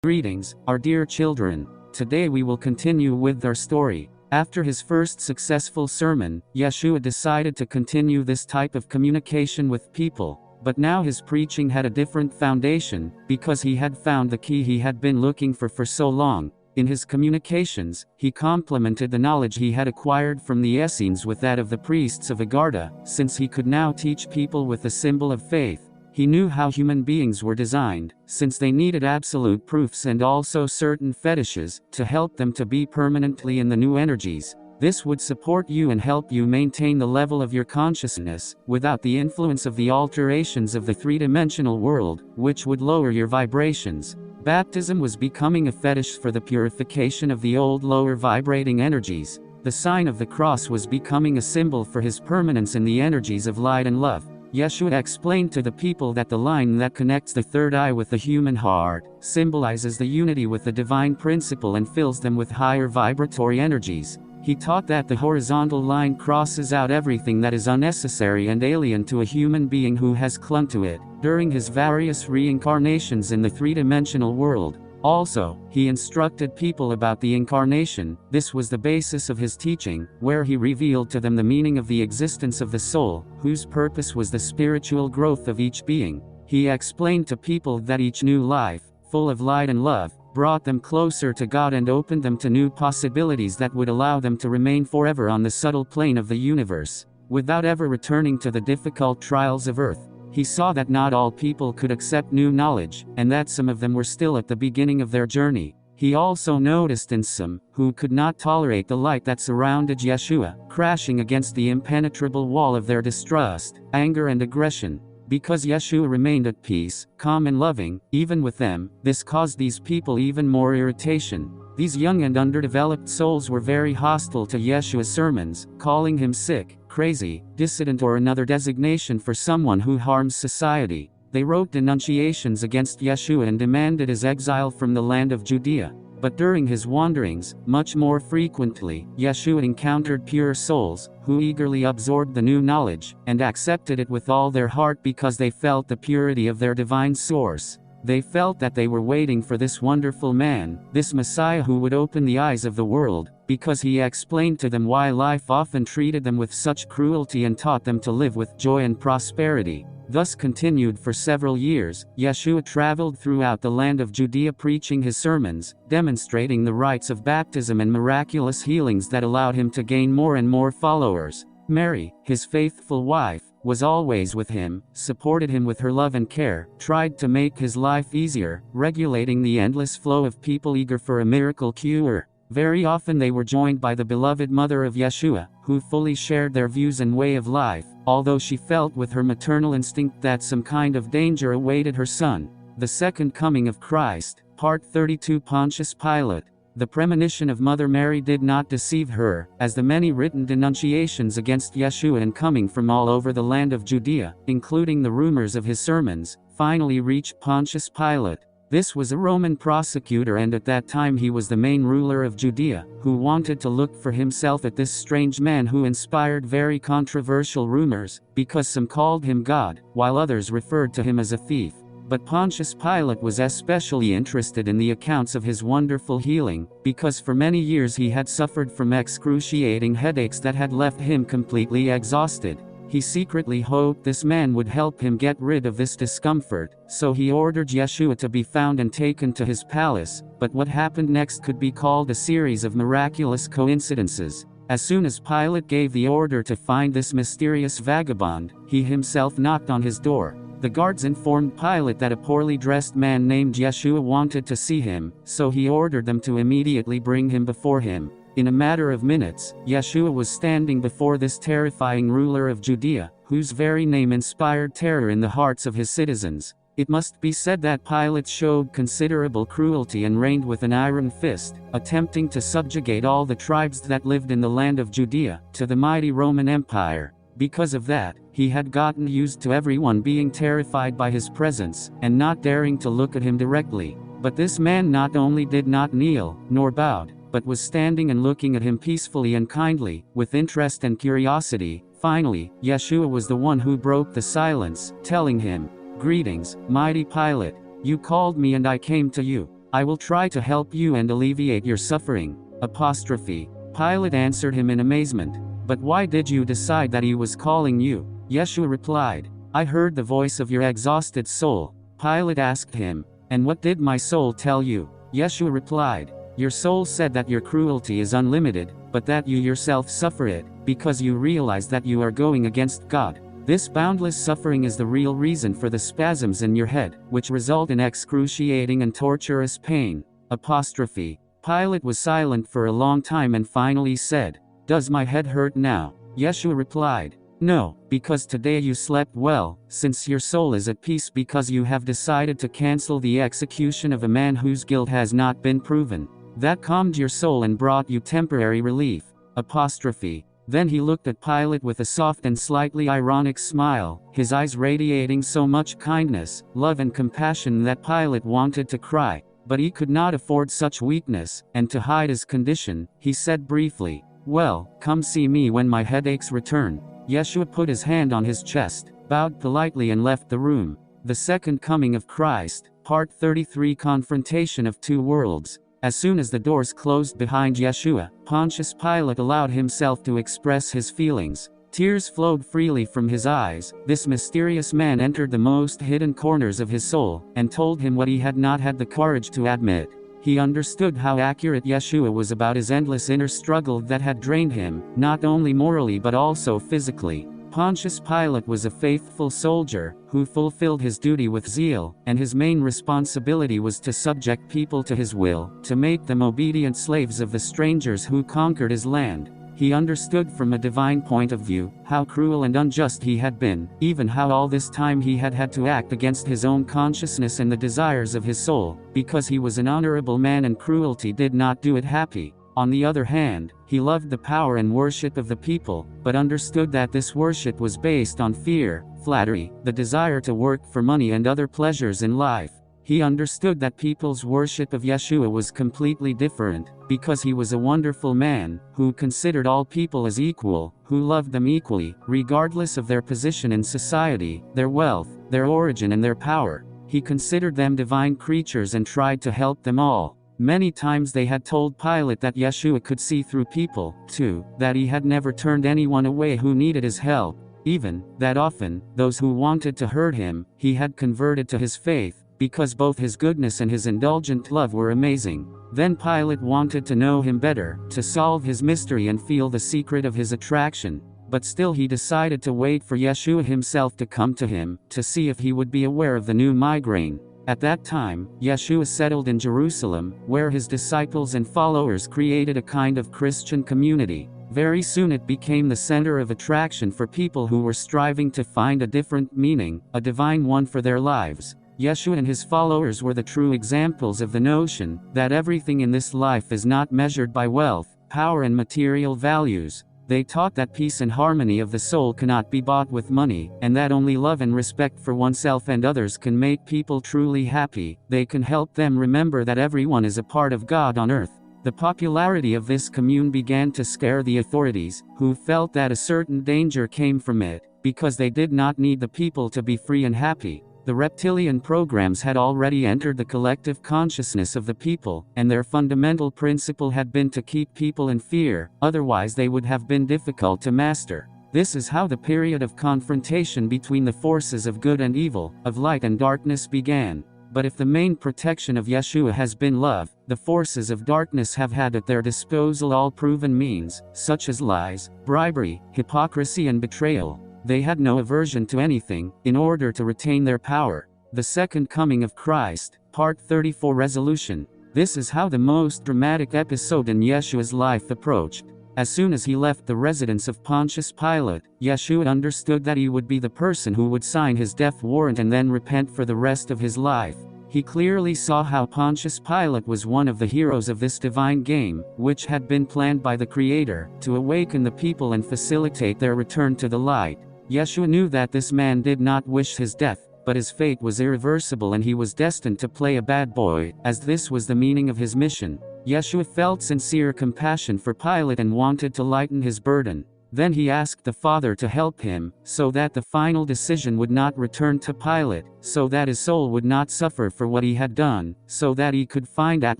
Greetings, our dear children. Today we will continue with our story. After his first successful sermon, Yeshua decided to continue this type of communication with people. But now his preaching had a different foundation, because he had found the key he had been looking for so long. In his communications, he complemented the knowledge he had acquired from the Essenes with that of the priests of Agartha, since he could now teach people with the symbol of faith. He knew how human beings were designed, since they needed absolute proofs and also certain fetishes, to help them to be permanently in the new energies. This would support you and help you maintain the level of your consciousness, without the influence of the alterations of the three-dimensional world, which would lower your vibrations. Baptism was becoming a fetish for the purification of the old lower vibrating energies. The sign of the cross was becoming a symbol for his permanence in the energies of light and love. Yeshua explained to the people that the line that connects the third eye with the human heart symbolizes the unity with the divine principle and fills them with higher vibratory energies. He taught that the horizontal line crosses out everything that is unnecessary and alien to a human being who has clung to it during his various reincarnations in the three-dimensional world. Also, he instructed people about the incarnation. This was the basis of his teaching, where he revealed to them the meaning of the existence of the soul, whose purpose was the spiritual growth of each being. He explained to people that each new life, full of light and love, brought them closer to God and opened them to new possibilities that would allow them to remain forever on the subtle plane of the universe, without ever returning to the difficult trials of earth. He saw that not all people could accept new knowledge, and that some of them were still at the beginning of their journey. He also noticed in some, who could not tolerate the light that surrounded Yeshua, crashing against the impenetrable wall of their distrust, anger and aggression. Because Yeshua remained at peace, calm and loving, even with them, this caused these people even more irritation. These young and underdeveloped souls were very hostile to Yeshua's sermons, calling him sick, crazy, dissident or another designation for someone who harms society. They wrote denunciations against Yeshua and demanded his exile from the land of Judea. But during his wanderings, much more frequently, Yeshua encountered pure souls, who eagerly absorbed the new knowledge, and accepted it with all their heart because they felt the purity of their divine source. They felt that they were waiting for this wonderful man, this Messiah who would open the eyes of the world, because he explained to them why life often treated them with such cruelty and taught them to live with joy and prosperity. Thus continued for several years, Yeshua traveled throughout the land of Judea preaching his sermons, demonstrating the rites of baptism and miraculous healings that allowed him to gain more and more followers. Mary, his faithful wife, was always with him, supported him with her love and care, tried to make his life easier, regulating the endless flow of people eager for a miracle cure. Very often they were joined by the beloved mother of Yeshua, who fully shared their views and way of life, although she felt with her maternal instinct that some kind of danger awaited her son. The Second Coming of Christ, Part 32. Pontius Pilate. The premonition of Mother Mary did not deceive her, as the many written denunciations against Yeshua and coming from all over the land of Judea, including the rumors of his sermons, finally reached Pontius Pilate. This was a Roman prosecutor, and at that time he was the main ruler of Judea, who wanted to look for himself at this strange man who inspired very controversial rumors, because some called him God, while others referred to him as a thief. But Pontius Pilate was especially interested in the accounts of his wonderful healing, because for many years he had suffered from excruciating headaches that had left him completely exhausted. He secretly hoped this man would help him get rid of this discomfort, so he ordered Yeshua to be found and taken to his palace. But what happened next could be called a series of miraculous coincidences. As soon as Pilate gave the order to find this mysterious vagabond, he himself knocked on his door. The guards informed Pilate that a poorly dressed man named Yeshua wanted to see him, so he ordered them to immediately bring him before him. In a matter of minutes, Yeshua was standing before this terrifying ruler of Judea, whose very name inspired terror in the hearts of his citizens. It must be said that Pilate showed considerable cruelty and reigned with an iron fist, attempting to subjugate all the tribes that lived in the land of Judea, to the mighty Roman Empire. Because of that, he had gotten used to everyone being terrified by his presence, and not daring to look at him directly. But this man not only did not kneel, nor bowed, but was standing and looking at him peacefully and kindly, with interest and curiosity. Finally, Yeshua was the one who broke the silence, telling him, "Greetings, mighty Pilate. You called me and I came to you. I will try to help you and alleviate your suffering. Apostrophe. Pilate answered him in amazement. But why did you decide that he was calling you? Yeshua replied, I heard the voice of your exhausted soul. Pilate asked him, and what did my soul tell you? Yeshua replied, your soul said that your cruelty is unlimited, but that you yourself suffer it, because you realize that you are going against God. This boundless suffering is the real reason for the spasms in your head, which result in excruciating and torturous pain. Apostrophe. Pilate was silent for a long time and finally said, does my head hurt now? Yeshua replied, no, because today you slept well, since your soul is at peace because you have decided to cancel the execution of a man whose guilt has not been proven. That calmed your soul and brought you temporary relief. Apostrophe. Then he looked at Pilate with a soft and slightly ironic smile, his eyes radiating so much kindness, love and compassion that Pilate wanted to cry. But he could not afford such weakness, and to hide his condition, he said briefly, well, come see me when my headaches return. Yeshua put his hand on his chest, bowed politely and left the room. The Second Coming of Christ, Part 33, Confrontation of Two Worlds. As soon as the doors closed behind Yeshua, Pontius Pilate allowed himself to express his feelings. Tears flowed freely from his eyes. This mysterious man entered the most hidden corners of his soul, and told him what he had not had the courage to admit. He understood how accurate Yeshua was about his endless inner struggle that had drained him, not only morally but also physically. Pontius Pilate was a faithful soldier, who fulfilled his duty with zeal, and his main responsibility was to subject people to his will, to make them obedient slaves of the strangers who conquered his land. He understood from a divine point of view, how cruel and unjust he had been, even how all this time he had had to act against his own consciousness and the desires of his soul, because he was an honorable man and cruelty did not do it happy. On the other hand, he loved the power and worship of the people, but understood that this worship was based on fear, flattery, the desire to work for money and other pleasures in life. He understood that people's worship of Yeshua was completely different, because he was a wonderful man, who considered all people as equal, who loved them equally, regardless of their position in society, their wealth, their origin and their power. He considered them divine creatures and tried to help them all. Many times they had told Pilate that Yeshua could see through people, too, that he had never turned anyone away who needed his help, even, that often, those who wanted to hurt him, he had converted to his faith, because both his goodness and his indulgent love were amazing. Then Pilate wanted to know him better, to solve his mystery and feel the secret of his attraction. But still he decided to wait for Yeshua himself to come to him, to see if he would be aware of the new migraine. At that time, Yeshua settled in Jerusalem, where his disciples and followers created a kind of Christian community. Very soon it became the center of attraction for people who were striving to find a different meaning, a divine one for their lives. Yeshua and his followers were the true examples of the notion that everything in this life is not measured by wealth, power and material values. They taught that peace and harmony of the soul cannot be bought with money, and that only love and respect for oneself and others can make people truly happy. They can help them remember that everyone is a part of God on earth. The popularity of this commune began to scare the authorities, who felt that a certain danger came from it, because they did not need the people to be free and happy. The reptilian programs had already entered the collective consciousness of the people, and their fundamental principle had been to keep people in fear, otherwise they would have been difficult to master. This is how the period of confrontation between the forces of good and evil, of light and darkness began. But if the main protection of Yeshua has been love, the forces of darkness have had at their disposal all proven means, such as lies, bribery, hypocrisy and betrayal. They had no aversion to anything, in order to retain their power. The Second Coming of Christ, Part 34 Resolution. This is how the most dramatic episode in Yeshua's life approached. As soon as he left the residence of Pontius Pilate, Yeshua understood that he would be the person who would sign his death warrant and then repent for the rest of his life. He clearly saw how Pontius Pilate was one of the heroes of this divine game, which had been planned by the Creator, to awaken the people and facilitate their return to the light. Yeshua knew that this man did not wish his death, but his fate was irreversible and he was destined to play a bad boy, as this was the meaning of his mission. Yeshua felt sincere compassion for Pilate and wanted to lighten his burden. Then he asked the Father to help him, so that the final decision would not return to Pilate, so that his soul would not suffer for what he had done, so that he could find at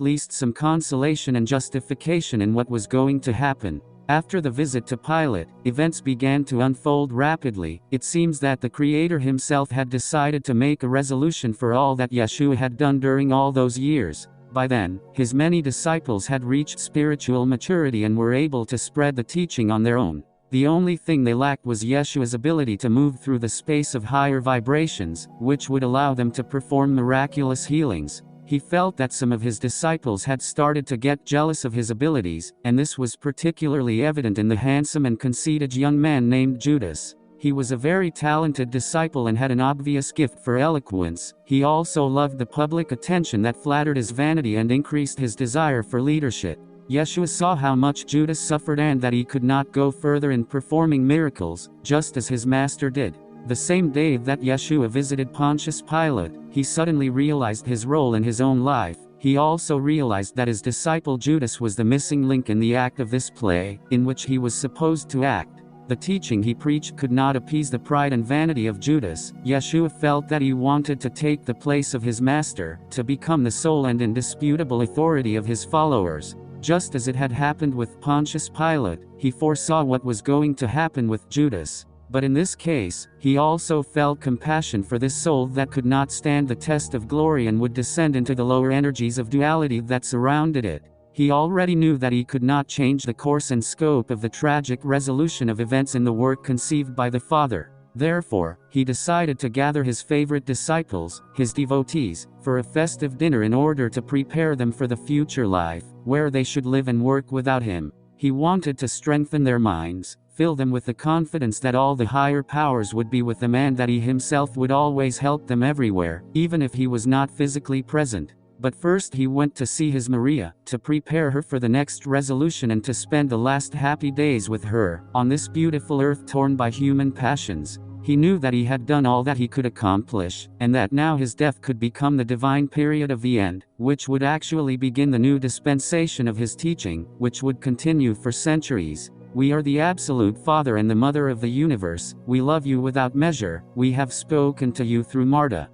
least some consolation and justification in what was going to happen. After the visit to Pilate, events began to unfold rapidly. It seems that the Creator himself had decided to make a resolution for all that Yeshua had done during all those years. By then, his many disciples had reached spiritual maturity and were able to spread the teaching on their own. The only thing they lacked was Yeshua's ability to move through the space of higher vibrations, which would allow them to perform miraculous healings. He felt that some of his disciples had started to get jealous of his abilities, and this was particularly evident in the handsome and conceited young man named Judas. He was a very talented disciple and had an obvious gift for eloquence. He also loved the public attention that flattered his vanity and increased his desire for leadership. Yeshua saw how much Judas suffered and that he could not go further in performing miracles, just as his master did. The same day that Yeshua visited Pontius Pilate, he suddenly realized his role in his own life. He also realized that his disciple Judas was the missing link in the act of this play, in which he was supposed to act. The teaching he preached could not appease the pride and vanity of Judas. Yeshua felt that he wanted to take the place of his master, to become the sole and indisputable authority of his followers. Just as it had happened with Pontius Pilate, he foresaw what was going to happen with Judas. But in this case, he also felt compassion for this soul that could not stand the test of glory and would descend into the lower energies of duality that surrounded it. He already knew that he could not change the course and scope of the tragic resolution of events in the work conceived by the Father. Therefore, he decided to gather his favorite disciples, his devotees, for a festive dinner in order to prepare them for the future life, where they should live and work without him. He wanted to strengthen their minds, fill them with the confidence that all the higher powers would be with them and that he himself would always help them everywhere, even if he was not physically present. But first he went to see his Maria, to prepare her for the next resolution and to spend the last happy days with her, on this beautiful earth torn by human passions. He knew that he had done all that he could accomplish, and that now his death could become the divine period of the end, which would actually begin the new dispensation of his teaching, which would continue for centuries. We are the Absolute Father and the Mother of the universe. We love you without measure. We have spoken to you through Marta.